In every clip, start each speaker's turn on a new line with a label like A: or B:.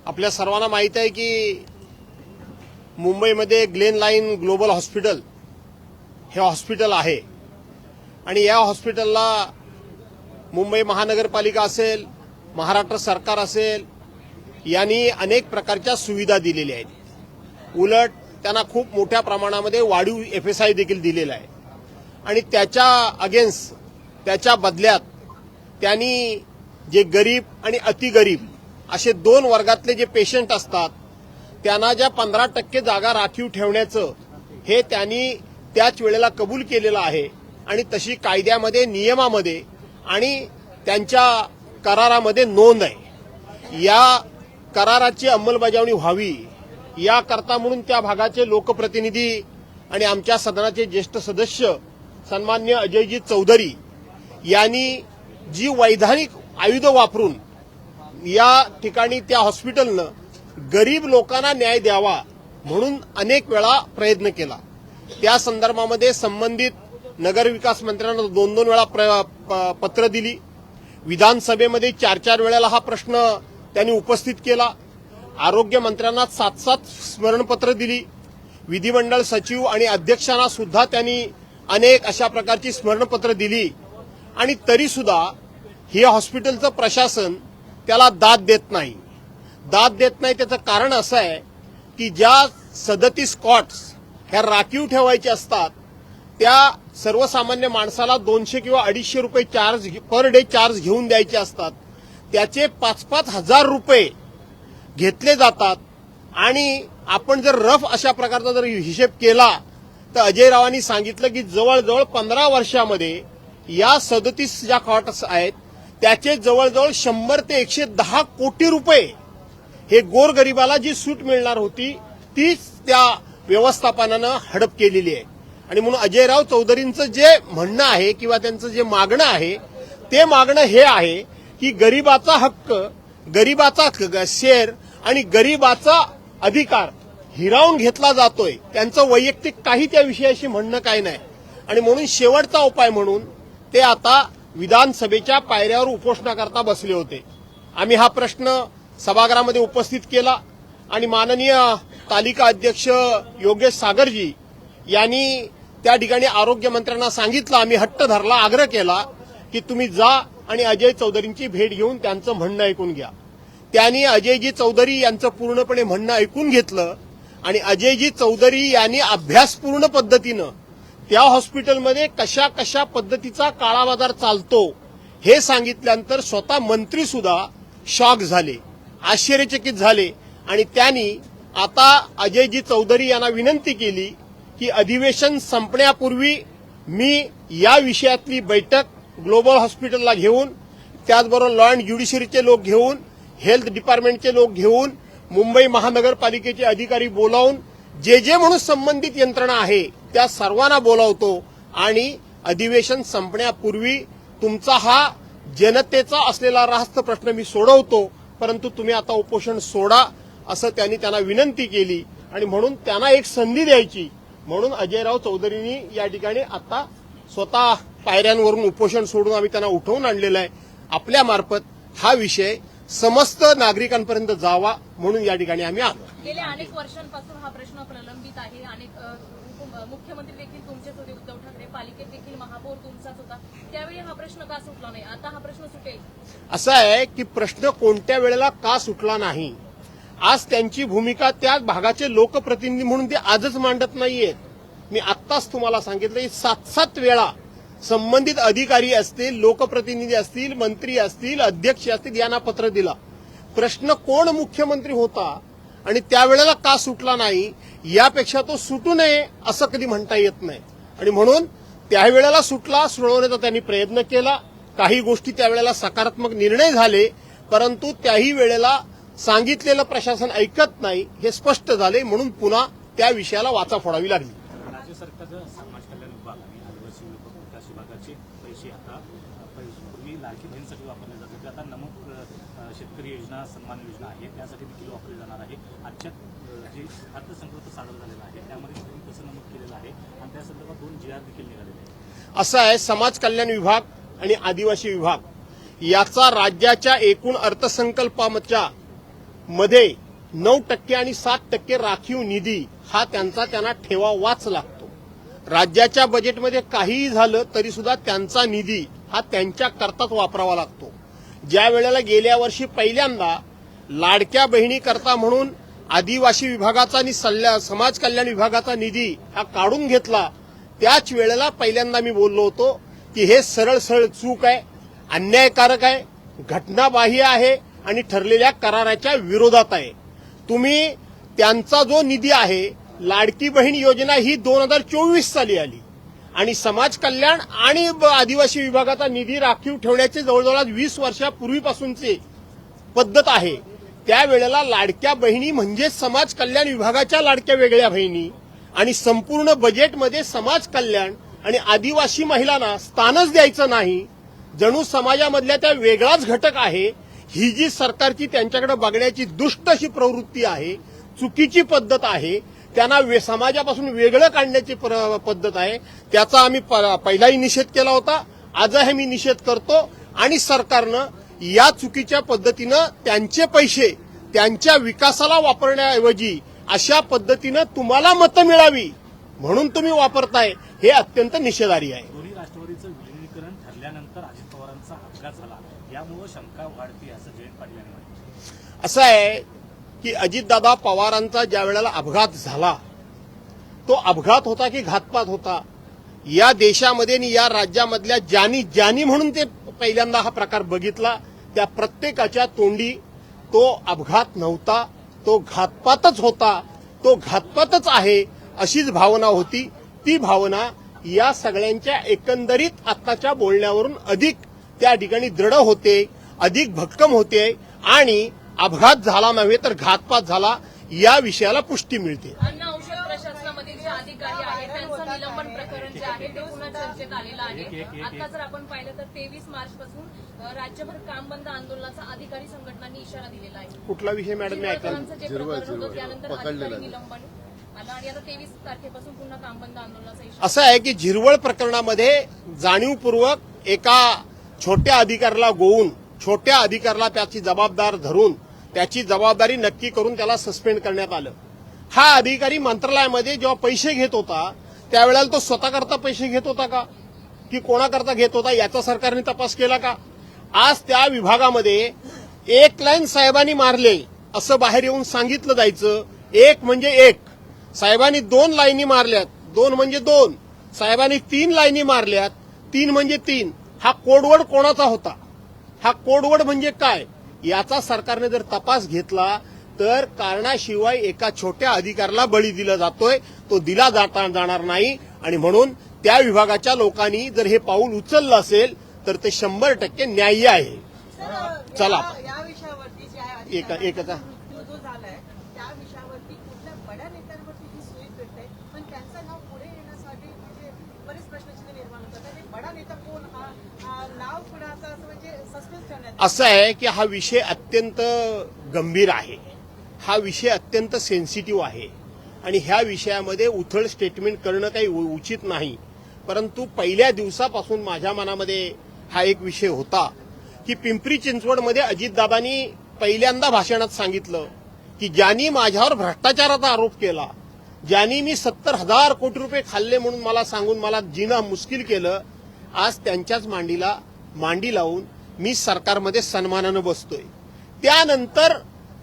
A: आपल्या सर्वांना माहित आहे की मुंबईमध्ये ग्लेन लाईन ग्लोबल हॉस्पिटल हे हॉस्पिटल आहे आणि या हॉस्पिटलला मुंबई महानगरपालिका असेल, महाराष्ट्र सरकार असेल यांनी अनेक प्रकारच्या सुविधा दिलेल्या आहेत। उलट त्यांना खूप मोठ्या प्रमाणामध्ये वाढीव FSI देखील दिलेला आहे आणि त्याच्या अगेन्स्ट त्याच्या बदल्यात त्यांनी जे गरीब आणि अतिगरीब असे दोन वर्गातले जे पेशंट असतात त्यांना ज्या 15% जागा राखीव ठेवण्याचं हे त्यांनी त्याच वेळेला कबूल केलेलं आहे आणि तशी कायद्यामध्ये, नियमामध्ये आणि त्यांच्या करारामध्ये नोंद आहे। या कराराची अंमलबजावणी व्हावी याकरता म्हणून त्या भागाचे लोकप्रतिनिधी आणि आमच्या सदनाचे ज्येष्ठ सदस्य सन्मान्य अजयजी चौधरी यांनी जी वैधानिक आयुध वापरून या ठिकाणी त्या हॉस्पिटलनं गरीब लोकांना न्याय द्यावा म्हणून अनेक वेळा प्रयत्न केला। त्या संदर्भामध्ये संबंधित नगरविकास मंत्र्यांना 2-2 वेळा पत्र दिली। विधानसभेमध्ये 4-4 वेळेला हा प्रश्न त्यांनी उपस्थित केला। आरोग्य मंत्र्यांना 7-7 स्मरणपत्र दिली। विधिमंडळ सचिव आणि अध्यक्षांना सुद्धा त्यांनी अनेक अशा प्रकारची स्मरणपत्र दिली आणि तरी सुद्धा हे हॉस्पिटलचं प्रशासन त्याला दाद देत नाही। त्याचं कारण असं आहे की ज्या 37 कॉट्स ह्या राखीव ठेवायच्या असतात त्या सर्वसामान्य माणसाला 200 किंवा 250 रुपये चार्ज पर डे चार्ज घेऊन द्यायचे असतात। त्याचे 5-5 हजार रुपये घेतले जातात आणि आपण जर रफ अशा प्रकारचा जर हिशेब केला तर अजयरावांनी सांगितलं की जवळजवळ 15 वर्षामध्ये या 37 ज्या कॉट्स आहेत त्याचे जवळजवळ 100 ते 110 कोटी रुपये हे गोरगरिबाला जी सूट मिळणार होती तीच त्या व्यवस्थापनानं हडप केलेली आहे। आणि म्हणून अजयराव चौधरींचं जे म्हणणं आहे किंवा त्यांचं जे मागणं आहे ते मागणं हे आहे की गरिबाचा हक्क, गरिबाचा शेर आणि गरिबाचा अधिकार हिरावून घेतला जातोय। त्यांचं वैयक्तिक काही त्या विषयाशी म्हणणं काही नाही आणि म्हणून शेवटचा उपाय म्हणून ते आता विधानसभेच्या पायऱ्यावर उपोषणाकरता बसले होते। आम्ही हा प्रश्न सभागृहामध्ये उपस्थित केला आणि माननीय तालिका अध्यक्ष योगेश सागरजी यांनी त्या ठिकाणी आरोग्य मंत्र्यांना सांगितलं, आम्ही हट्ट धरला, आग्रह केला की तुम्ही जा आणि अजय चौधरींची भेट घेऊन त्यांचं म्हणणं ऐकून घ्या। त्यांनी अजयजी चौधरी यांचं पूर्णपणे म्हणणं ऐकून घेतलं आणि अजयजी चौधरी यांनी अभ्यासपूर्ण पद्धतीनं त्या हॉस्पिटलमध्ये कशा कशा पद्धतीचा काळाबाजार चालतो हे सांगितल्यानंतर स्वतः मंत्री सुद्धा शॉक झाले, आश्चर्यचकित झाले आणि त्यांनी आता अजयजी चौधरी यांना विनंती केली की अधिवेशन संपण्यापूर्वी मी या विषयातली बैठक ग्लोबल हॉस्पिटलला घेऊन, त्याचबरोबर लॉ अँड ज्युडिशरीचे लोक घेऊन, हेल्थ डिपार्टमेंटचे लोक घेऊन, मुंबई महानगरपालिकेचे अधिकारी बोलावून जे म्हणून संबंधित यंत्रणा आहे त्या सर्वांना बोलावतो आणि अधिवेशन संपण्यापूर्वी तुमचा हा जनतेचा असलेला रास्त प्रश्न मी सोडवतो, परंतु तुम्ही आता उपोषण सोडा असं त्यांना विनंती केली आणि म्हणून त्यांना एक संधी द्यायची म्हणून अजयराव चौधरींनी या ठिकाणी आता स्वतः पायऱ्यांवरून उपोषण सोडून आम्ही त्यांना उठवून आणलेलं आहे। आपल्यामार्फत हा विषय समस्त नागरिकांपर्यंत जावा म्हणून या ठिकाणी आम्ही आलो।
B: गेल्या अनेक वर्षांपासून हा प्रश्न प्रलंबित आहे। अनेक मुख्यमंत्री देखील तुमचेच होते, उद्धव ठाकरे, पालिकेत देखील महापौर तुमचाच होता, त्यावेळी हा प्रश्न का सुटला नाही, आता हा प्रश्न सुटेल?
A: असं आहे की प्रश्न कोणत्या वेळेला का सुटला नाही, आज त्यांची भूमिका त्या भागाचे लोकप्रतिनिधी म्हणून ते आजच मांडत नाहीयेत। मी आत्ताच तुम्हाला सांगितलं की 7-7 वेळा संबंधित अधिकारी असतील, लोकप्रतिनिधी असतील, मंत्री असतील, अध्यक्ष असतील यांना पत्र दिला। प्रश्न कोण मुख्यमंत्री होता आणि त्यावेळेला का सुटला नाही यापेक्षा तो सुटू नये असं कधी म्हणता येत नाही आणि म्हणून त्यावेळेला सुटला, सोडवण्याचा त्यांनी प्रयत्न केला। काही गोष्टी त्यावेळेला सकारात्मक निर्णय झाले, परंतु त्याही वेळेला सांगितलेलं प्रशासन ऐकत नाही हे स्पष्ट झाले म्हणून पुन्हा त्या विषयाला वाचा फोडावी लागली।
C: राज्य सरकारचा समाज कल्याण विभाग आणि आदिवासी विकास विभागाचे पैसे आता पूर्वी लाडकी बहीणसाठी वापरले जात होते, आता नमो शेतकरी योजना, सन्मान योजना आहे त्यासाठी देखील वापरले जाणार आहे। आजच्या जे अर्थसंकल्प सादर झालेला आहे त्यामध्ये तसं नमूद केलेलं आहे आणि त्या संदर्भात 2 GR देखील निघालेले आहेत।
A: असं आहे, समाज कल्याण विभाग आणि आदिवासी विभाग याचा राज्याच्या एकूण अर्थसंकल्पाच्या मध्ये 9% आणि 7% राखीव निधी हा त्यांना ठेवावाच लागतो. राज्याच्या बजेटमध्ये काहीही झालं तरी सुद्धा त्यांचा निधी हा त्यांच्याकरताच वापरावा लागतो. ज्या वेळेला गेल्या वर्षी पहिल्यांदा लाडक्या बहिणीकरता म्हणून आदिवासी विभागाचा आणि समाज कल्याण विभागाचा निधी हा काढून घेतला, त्याच वेळेला पहिल्यांदा मी बोललो होतो की हे सरळ चूक आहे, अन्यायकारक आहे, घटनाबाह्य आहे आणि ठरलेल्या कराराच्या विरोधात आहे. तुम्ही त्यांचा जो निधी आहे, लाडकी बहीण योजना ही 2024 साली आली आणि समाज कल्याण आणि आदिवासी विभागाचा निधी राखीव ठेवण्याचे जवळजवळ 20 वर्षापूर्वीपासूनची पद्धत आहे. त्यावेळेला लाडक्या बहिणी म्हणजे समाज कल्याण विभागाच्या लाडक्या वेगळ्या बहिणी आणि संपूर्ण बजेटमध्ये समाज कल्याण आणि आदिवासी महिलांना स्थानच द्यायचं नाही, जणू समाजामधल्या त्या वेगळाच घटक आहे. ही जी सरकारची त्यांच्याकडे बघण्याची दुष्ट अशी प्रवृत्ती आहे, चुकीची पद्धत आहे, त्यांना समाजापासून वेगळं काढण्याची पद्धत आहे, त्याचा आम्ही पहिलाही निषेध केला होता, आजही मी निषेध करतो. आणि सरकारनं या चुकीच्या पद्धतीनं त्यांचे पैसे त्यांच्या विकासाला वापरण्याऐवजी अशा पद्धतीनं तुम्हाला मतं मिळावी म्हणून तुम्ही वापरताय, हे अत्यंत निषेधार्ह आहे.
C: दोन्ही राष्ट्रवादीचं विलीनीकरण ठरल्यानंतर अजित पवारांचा अपघात झाला, यामुळे शंका वाढते असं जयंत पाटील यांनी म्हटलं.
A: असं आहे की अजितदादा पवारांचा ज्या वेळेला अपघात झाला, तो अपघात होता की घातपात होता, या देशामध्ये आणि या राज्यामधल्या ज्यांनी म्हणून ते पहिल्यांदा हा प्रकार बघितला, त्या प्रत्येकाच्या तोंडी तो अपघात नव्हता, तो घातपातच होता, तो घातपातच आहे अशीच भावना होती. ती भावना या सगळ्यांच्या एकंदरीत आत्ताच्या बोलण्यावरून अधिक त्या ठिकाणी दृढ होते, अधिक भक्कम होते आणि अपघात झाला नव्हे तर घातपात झाला या विषयाला पुष्टी मिळते.
B: अन्न औषध प्रशासनामधील जे अधिकारी आहेत त्यांचं निलंबन प्रकरण जे आहे ते पुन्हा चर्चेत आलेलं आहे. आता जर आपण पाहिलं तर 23 मार्च पासून राज्यभर काम बंद आंदोलनाचा अधिकारी संघटनांनी इशारा दिलेला आहे.
A: कुठला विषय मॅडम मी ऐकला?
B: जे प्रकरण होतं त्यानंतर अधिकारी निलंबन आलं आणि आता 23 तारखेपासून पुन्हा काम बंद आंदोलनाचा इशारा.
A: असं आहे की झिरवळ प्रकरणामध्ये जाणीवपूर्वक एका छोट्या अधिकाऱ्याला गोवून छोट्या अधिकाऱ्याला त्याची जबाबदार धरून त्याची जबाबदारी नक्की करून त्याला सस्पेंड करण्यात आलं. हा अधिकारी मंत्रालयामध्ये जेव्हा पैसे घेत होता त्यावेळेला तो स्वतःकरता पैसे घेत होता का की कोणाकरता घेत होता याचा सरकारने तपास केला का? आज त्या विभागामध्ये एक लाईन साहेबांनी मारले असं बाहेर येऊन सांगितलं जायचं. एक म्हणजे एक, साहेबांनी 2 लाईनी मारल्यात, 2 म्हणजे 2, साहेबांनी 3 लाईनी मारल्यात, 3 म्हणजे 3. हा कोडवर्ड कोणाचा होता? हा कोडवर्ड म्हणजे काय याचा सरकारने जर तपास घेतला तर कारणाशिवाय एका छोट्या अधिकाऱ्याला बळी दिला जातोय, तो दिला जाणार नाही. आणि म्हणून त्या विभागाच्या लोकांनी जर हे पाऊल उचललं असेल तर ते 100% न्याय्य आहे. चला
D: या विषयावरती जे आहे
A: एकच
D: मृत्यू जो झालाय त्या विषयावरती कुठल्या बड्या नेत्यांवरती ही सुई पेटते, पण त्यांचं नाव पुढे येण्यासाठी म्हणजे बरेच प्रश्नचिन्ह निर्माण होतात. आणि बडा नेता कोण हा नाव कुणाचं असं म्हणजे सस्पेन्स ठेवण्यात
A: असं आहे की हा विषय अत्यंत गंभीर आहे, हा विषय अत्यंत सेन्सिटिव्ह आहे आणि ह्या विषयामध्ये उथळ स्टेटमेंट करणं काही उचित नाही. परंतु पहिल्या दिवसापासून माझ्या मनामध्ये हा एक विषय होता की पिंपरी चिंचवडमध्ये अजितदादांनी पहिल्यांदा भाषणात सांगितलं की ज्यांनी माझ्यावर भ्रष्टाचाराचा आरोप केला, ज्यांनी मी 70,000 कोटी रुपये खाल्ले म्हणून मला सांगून मला जिणं मुश्किल केलं, आज त्यांच्याच मांडी लावून मी सरकारमध्ये सन्मानानं बसतोय. त्यानंतर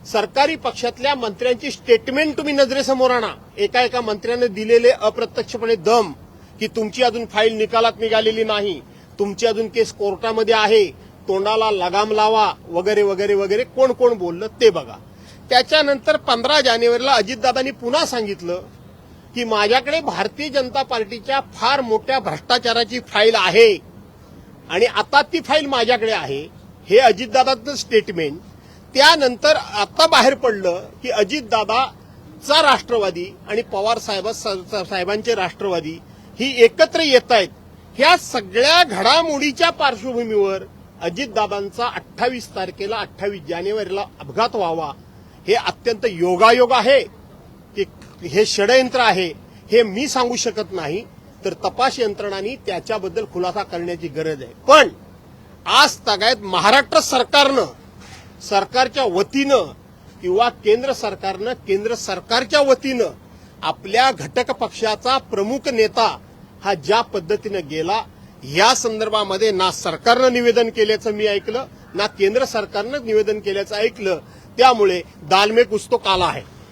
A: सरकारी पक्षातल्या मंत्र्यांची स्टेटमेंट तुम्ही नजरेसमोर आणा. एका मंत्र्याने दिलेले अप्रत्यक्षपणे दम की तुमची अजून फाईल निकालात निघालेली नाही, तुमची अजून केस कोर्टामध्ये आहे, तोंडाला लगाम लावा वगैरे वगैरे वगैरे कोण कोण बोललं ते बघा. त्याच्यानंतर 15 जानेवारीला अजितदादांनी पुन्हा सांगितलं की माझ्याकडे भारतीय जनता पार्टीच्या फार मोठ्या भ्रष्टाचाराची फाईल आहे आणि आता ती फाईल माझ्याकडे आहे. हे अजितदादांचं स्टेटमेंट. त्यानंतर आता बाहेर पडलं की अजितदादाचा राष्ट्रवादी आणि पवार साहेबांचे राष्ट्रवादी ही एकत्र येत आहेत. ह्या सगळ्या घडामोडीच्या पार्श्वभूमीवर अजितदादांचा 28 जानेवारीला अपघात व्हावा हे अत्यंत योगायोग आहे की हे षडयंत्र आहे हे मी सांगू शकत नाही, तर तपास यंत्रणांनी त्याच्याबद्दल खुलासा करण्याची गरज आहे. पण आज तागायत महाराष्ट्र सरकारच्या वतीनं किंवा केंद्र सरकारच्या वतीनं आपल्या घटक पक्षाचा प्रमुख नेता हा ज्या पद्धतीनं गेला, या संदर्भामध्ये ना सरकारनं निवेदन केल्याचं मी ऐकलं, ना केंद्र सरकारनं निवेदन केल्याचं ऐकलं. त्यामुळे दाल में कुछ तो काला है.